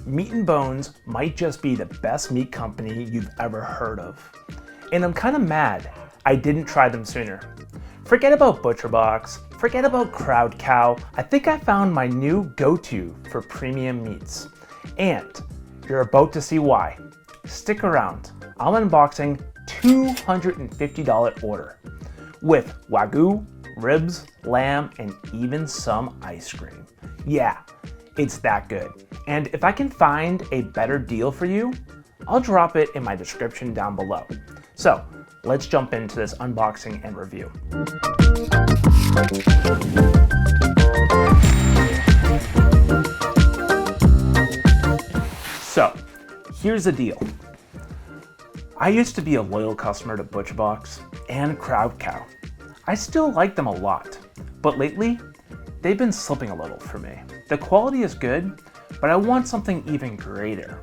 MeatNBones might just be the best meat company you've ever heard of. And I'm kind of mad I didn't try them sooner. Forget about ButcherBox, forget about Crowd Cow. I think I found my new go-to for premium meats. And you're about to see why. Stick around. I'm unboxing $250 order with Wagyu, ribs, lamb, and even some ice cream. Yeah, it's that good. And if I can find a better deal for you, I'll drop it in my description down below. So let's jump into this unboxing and review. So here's the deal. I used to be a loyal customer to ButcherBox and Crowd Cow. I still like them a lot, but lately they've been slipping a little for me. The quality is good, but I want something even greater.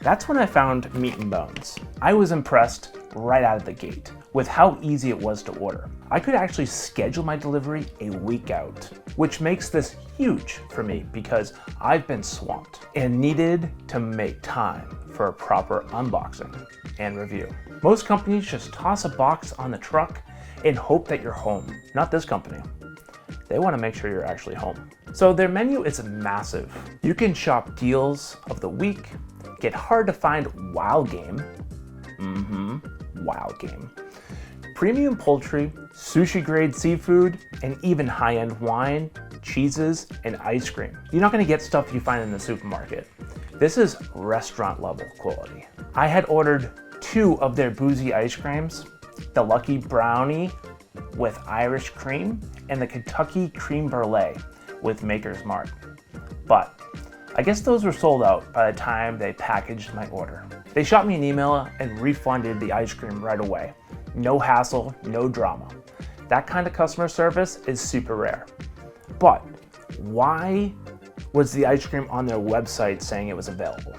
That's when I found MeatNBones. I was impressed right out of the gate with how easy it was to order. I could actually schedule my delivery a week out, which makes this huge for me because I've been swamped and needed to make time for a proper unboxing and review. Most companies just toss a box on the truck and hope that you're home. Not this company. They want to make sure you're actually home. So their menu is massive. You can shop deals of the week, get hard to find wild game, wild game, premium poultry, sushi grade seafood, and even high-end wine, cheeses, and ice cream. You're not gonna get stuff you find in the supermarket. This is restaurant level quality. I had ordered 2 of their boozy ice creams, the Lucky Brownie with Irish cream, and the Kentucky Cream Brulee with Maker's Mark. But I guess those were sold out by the time they packaged my order. They shot me an email and refunded the ice cream right away. No hassle, no drama. That kind of customer service is super rare. But why was the ice cream on their website saying it was available,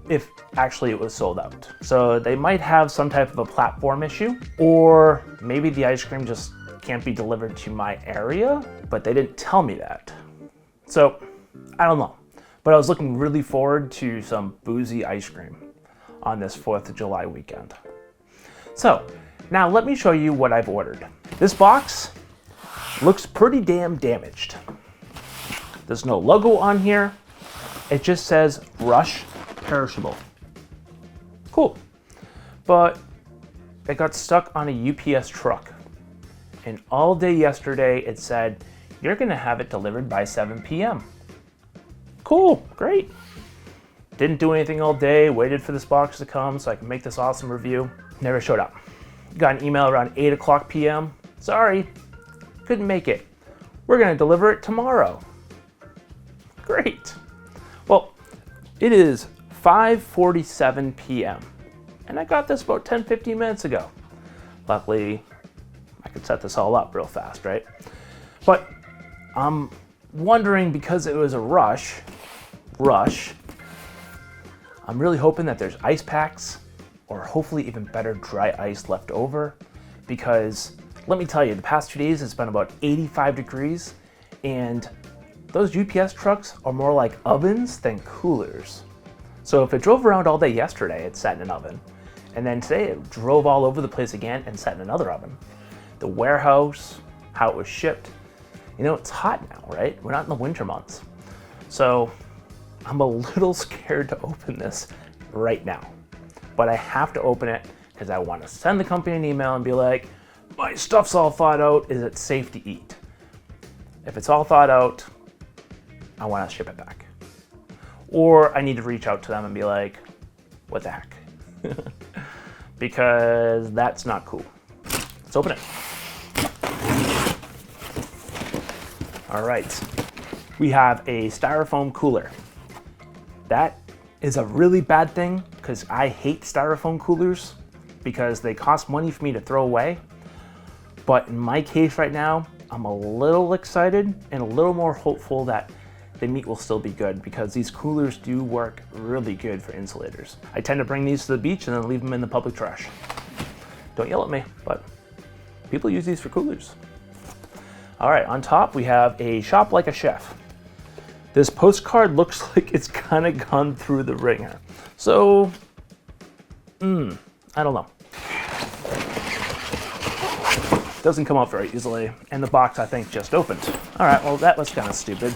if actually it was sold out? So they might have some type of a platform issue, or maybe the ice cream just can't be delivered to my area, but they didn't tell me that. So I don't know, but I was looking really forward to some boozy ice cream on this 4th of July weekend. So now let me show you what I've ordered. This box looks pretty damn damaged. There's no logo on here. It just says Rush Perishable. Cool. But it got stuck on a UPS truck. And all day yesterday it said, you're gonna have it delivered by 7 p.m. Cool, great. Didn't do anything all day, waited for this box to come so I can make this awesome review. Never showed up. Got an email around 8 o'clock p.m. Sorry, couldn't make it. We're gonna deliver it tomorrow. Great. Well, it is 5:47 p.m. and I got this about 10-15 minutes ago. Luckily, I could set this all up real fast, right? But I'm wondering, because it was a rush, I'm really hoping that there's ice packs or hopefully even better dry ice left over, because let me tell you, the past 2 days it's been about 85 degrees and those UPS trucks are more like ovens than coolers. So if it drove around all day yesterday, it sat in an oven. And then today it drove all over the place again and sat in another oven. The warehouse, how it was shipped, you know, it's hot now, right? We're not in the winter months. So I'm a little scared to open this right now, but I have to open it because I want to send the company an email and be like, my stuff's all thawed out, is it safe to eat? If it's all thawed out, I want to ship it back. Or I need to reach out to them and be like, what the heck? Because that's not cool. Let's open it. All right, we have a styrofoam cooler. That is a really bad thing because I hate styrofoam coolers because they cost money for me to throw away. But in my case right now, I'm a little excited and a little more hopeful that the meat will still be good because these coolers do work really good for insulators. I tend to bring these to the beach and then leave them in the public trash. Don't yell at me, but people use these for coolers. All right, on top we have a Shop Like a Chef. This postcard looks like it's kind of gone through the ringer. So, I don't know. Doesn't come out very easily, and the box, I think, just opened. All right, well, that was kind of stupid.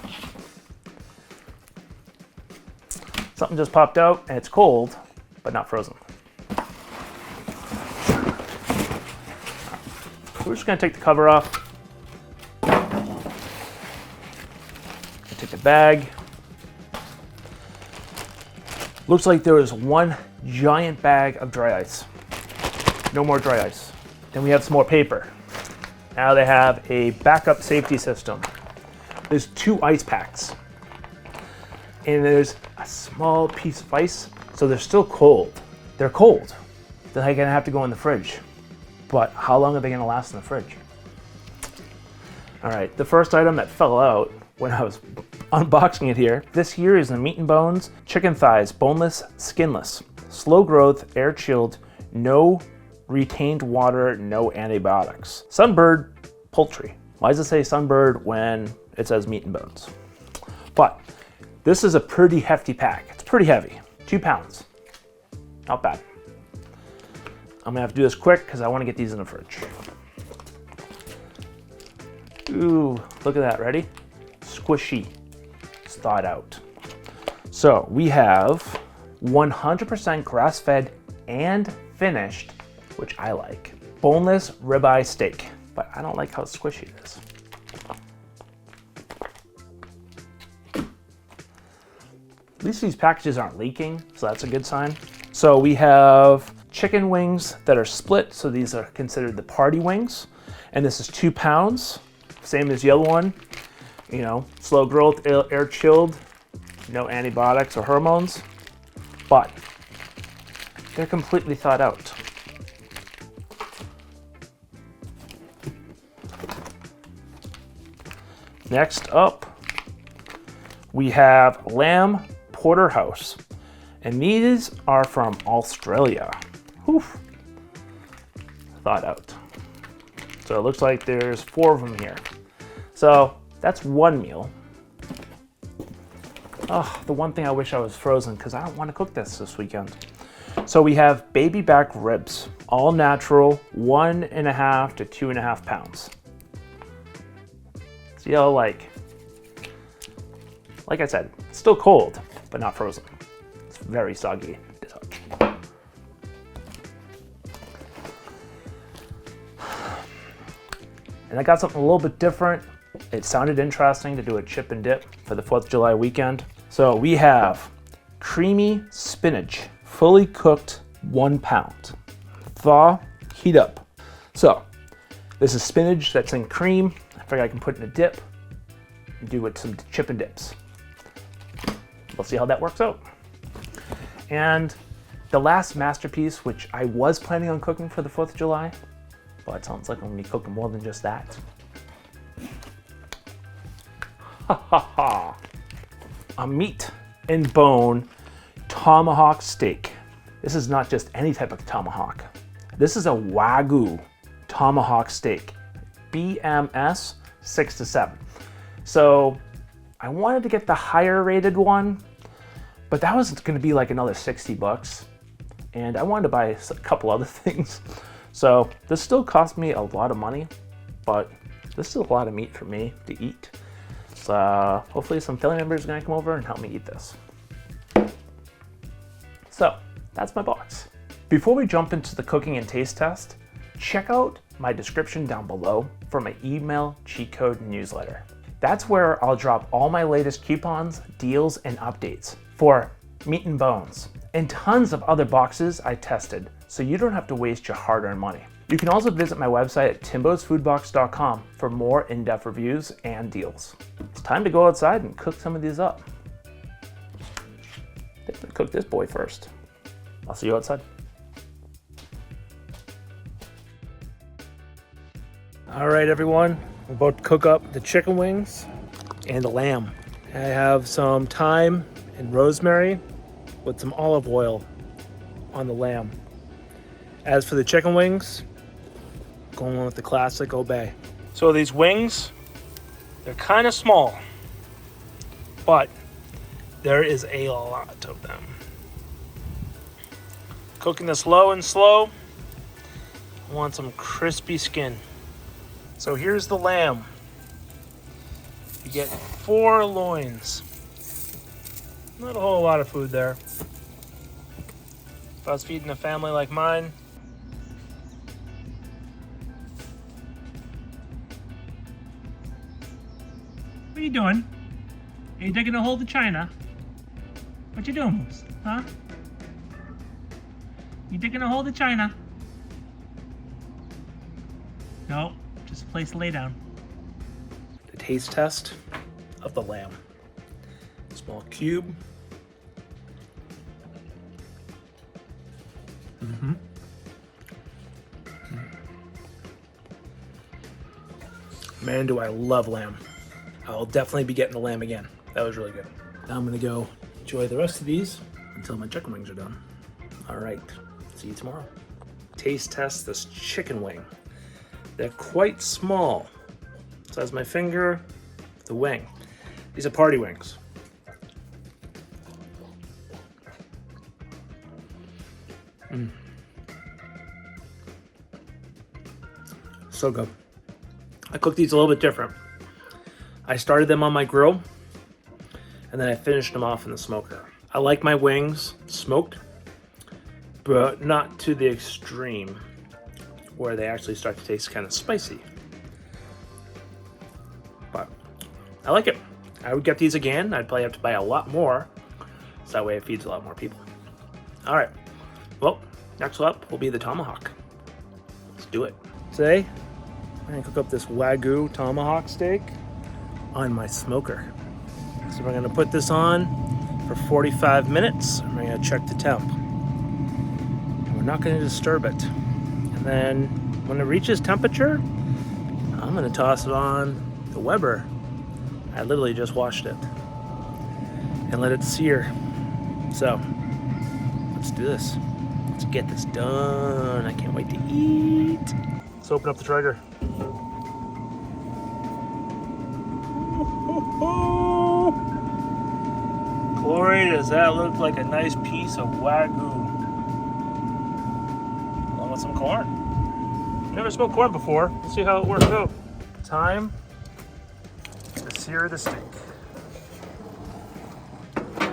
Something just popped out, and it's cold, but not frozen. We're just gonna take the cover off. Take the bag. Looks like there was one giant bag of dry ice. No more dry ice. Then we have some more paper. Now they have a backup safety system. There's 2 ice packs. And there's a small piece of ice, so they're still cold. They're cold. They're gonna have to go in the fridge. But how long are they gonna last in the fridge? All right, the first item that fell out when I was unboxing it here, this here is the MeatNBone's chicken thighs, boneless, skinless, slow growth, air chilled, no retained water, no antibiotics. Sunbird poultry. Why does it say Sunbird when it says MeatNBones? But this is a pretty hefty pack. It's pretty heavy, 2 pounds. Not bad. I'm gonna have to do this quick because I want to get these in the fridge. Ooh, look at that, ready? Squishy, it's thawed out. So we have 100% grass-fed and finished, which I like, boneless ribeye steak, but I don't like how squishy it is. At least these packages aren't leaking, so that's a good sign. So we have chicken wings that are split, so these are considered the party wings, and this is 2 pounds, same as the other one. You know, slow growth, air chilled, no antibiotics or hormones, but they're completely thawed out. Next up, we have lamb Porterhouse, and these are from Australia. Whew. Thawed out. So it looks like there's 4 of them here. So that's 1 meal. Oh, the one thing I wish I was frozen because I don't want to cook this weekend. So we have baby back ribs, all natural, 1.5 to 2.5 pounds. So you know, like I said, it's still cold, but not frozen. It's very soggy to touch. And I got something a little bit different. It sounded interesting to do a chip and dip for the 4th of July weekend. So we have creamy spinach, fully cooked, 1 pound. Thaw, heat up. So this is spinach that's in cream. I figure I can put in a dip and do it some chip and dips. We'll see how that works out. And the last masterpiece, which I was planning on cooking for the 4th of July, but it sounds like I'm gonna be cooking more than just that. Ha ha ha. A MeatNBone Tomahawk steak. This is not just any type of tomahawk. This is a Wagyu Tomahawk steak, BMS 6 to 7. So I wanted to get the higher rated one, but that was gonna be like another 60 bucks. And I wanted to buy a couple other things. So this still cost me a lot of money, but this is still a lot of meat for me to eat. So hopefully some family members are gonna come over and help me eat this. So that's my box. Before we jump into the cooking and taste test, check out my description down below for my email cheat code newsletter. That's where I'll drop all my latest coupons, deals, and updates for MeatNBones and tons of other boxes I tested, so you don't have to waste your hard-earned money. You can also visit my website at timbosfoodbox.com for more in-depth reviews and deals. It's time to go outside and cook some of these up. I'm gonna cook this boy first. I'll see you outside. All right, everyone. I'm about to cook up the chicken wings and the lamb. I have some thyme and rosemary with some olive oil on the lamb. As for the chicken wings, going with the classic Obey. So these wings, they're kind of small. but there is a lot of them. Cooking this low and slow. I want some crispy skin. So here's the lamb. You get 4 loins. Not a whole lot of food there. If I was feeding a family like mine, what are you doing? Are you digging a hole to China? What you doing, Moose? Huh? You digging a hole to China? No, just a place to lay down. The taste test of the lamb. Small cube. Man, do I love lamb. I'll definitely be getting the lamb again. That was really good. Now I'm gonna go enjoy the rest of these until my chicken wings are done. All right, see you tomorrow. Taste test this chicken wing. They're quite small. Size of my finger, the wing. These are party wings. So good. I cooked these a little bit different. I started them on my grill, and then I finished them off in the smoker. I like my wings smoked, but not to the extreme where they actually start to taste kind of spicy. But I like it. I would get these again. I'd probably have to buy a lot more, so that way it feeds a lot more people. All right, well, next up will be the tomahawk. Let's do it. Today, I'm gonna cook up this Wagyu tomahawk steak on my smoker. So we're gonna put this on for 45 minutes. And we're gonna check the temp. And we're not gonna disturb it. And then when it reaches temperature, I'm gonna toss it on the Weber. I literally just washed it. And let it sear. So, let's do this. Let's get this done. I can't wait to eat. Let's open up the trigger. Glory, does that look like a nice piece of Wagyu? Along with some corn. Never smoked corn before. Let's see how it works out. Time to sear the steak. I'm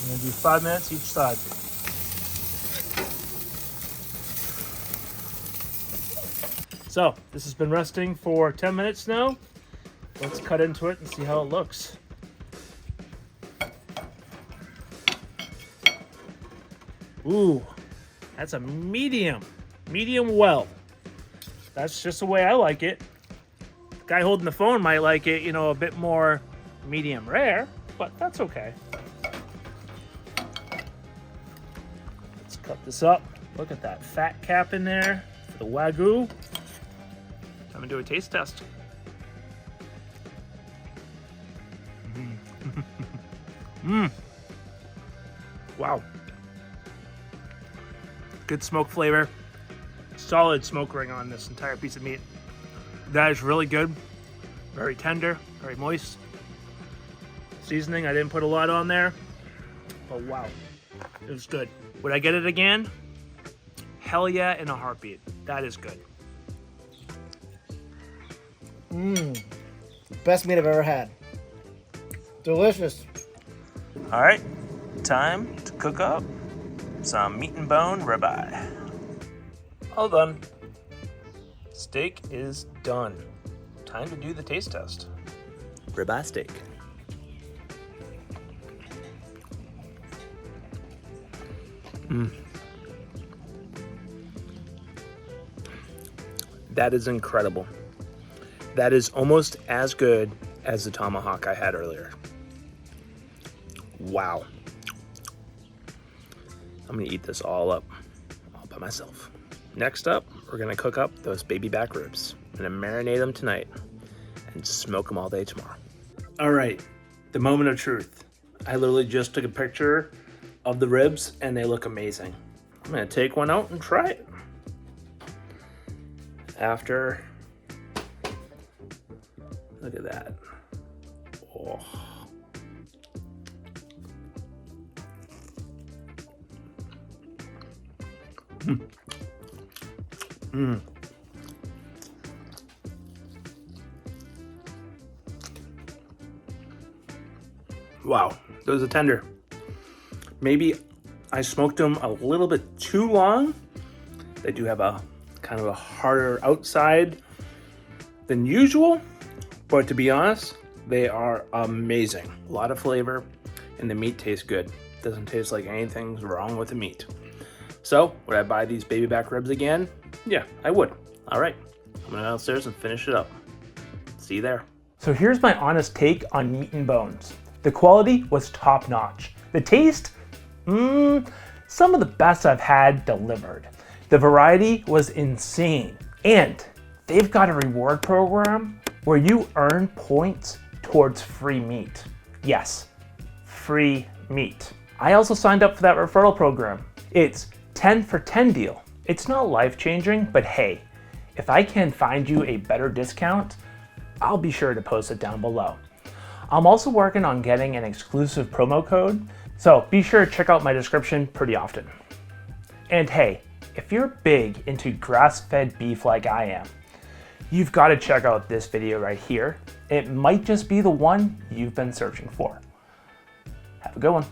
gonna do 5 minutes each side. So, this has been resting for 10 minutes now. Let's cut into it and see how it looks. Ooh, that's a medium well. That's just the way I like it. The guy holding the phone might like it, a bit more medium rare, but that's okay. Let's cut this up. Look at that fat cap in there for the Wagyu. I'm gonna do a taste test. Wow. Good smoke flavor. Solid smoke ring on this entire piece of meat. That is really good. Very tender, very moist. Seasoning, I didn't put a lot on there, but wow, it was good. Would I get it again? Hell yeah, in a heartbeat. That is good. Best meat I've ever had. Delicious. All right, time to cook up some MeatNBone ribeye. All done. Steak is done. Time to do the taste test. Ribeye steak. That is incredible. That is almost as good as the tomahawk I had earlier. Wow. I'm gonna eat this all up, all by myself. Next up, we're gonna cook up those baby back ribs. I'm gonna marinate them tonight and smoke them all day tomorrow. All right, the moment of truth. I literally just took a picture of the ribs and they look amazing. I'm gonna take one out and try it. After Look at that. Oh. Wow, those are tender. Maybe I smoked them a little bit too long. They do have a kind of a harder outside than usual, but to be honest, they are amazing. A lot of flavor, and the meat tastes good. Doesn't taste like anything's wrong with the meat. So, would I buy these baby back ribs again? Yeah, I would. All right, I'm gonna go downstairs and finish it up. See you there. So here's my honest take on MeatNBones. The quality was top notch. The taste, some of the best I've had delivered. The variety was insane. And they've got a reward program where you earn points towards free meat. Yes, free meat. I also signed up for that referral program. It's 10 for 10 deal. It's not life-changing, but hey, if I can find you a better discount, I'll be sure to post it down below. I'm also working on getting an exclusive promo code, so be sure to check out my description pretty often. And hey, if you're big into grass-fed beef like I am, you've got to check out this video right here. It might just be the one you've been searching for. Have a good one.